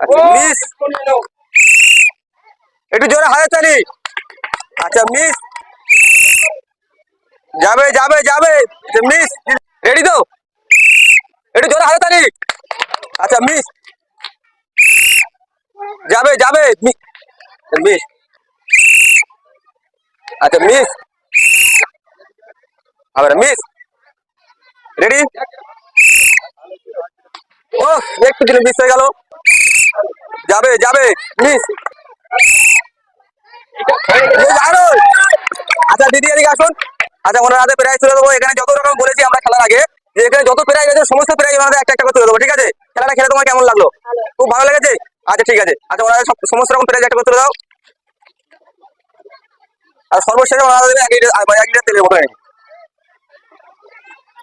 আচ্ছা মিস, একটু জোরে হাতে তালি। আচ্ছা মিস, যাবে যাবে যাবে, মিস। রেডি তো, একটু জোরে হাতে তালি। আচ্ছা মিস, যাবে যাবে, মিস। আচ্ছা মিস, আবার মিস। রেডি, ও একটু দিলে মিস হয়ে গেল। যাবে যাবে, মিস। আরো, আচ্ছা দিদি এদিকে আসুন। আচ্ছা ওনার হাতে প্রাইজ তুলে দেবো। এখানে যত রকম বলেছি আমরা খেলার আগে, যে এখানে যত প্রাইজ আছে সমস্ত প্রাইজ ওনাদের একটা একটা করে তুলে দেবো, ঠিক আছে? খেলাটা খেলে তোমার কেমন লাগলো? খুব ভালো লেগেছে? আচ্ছা ঠিক আছে। আচ্ছা ওনাদের সমস্ত রকম প্রাইজ একটা করে তুলে দাও। আর সর্বশেষে ওনারা দেবে 1 লিটার তেলের বোতল।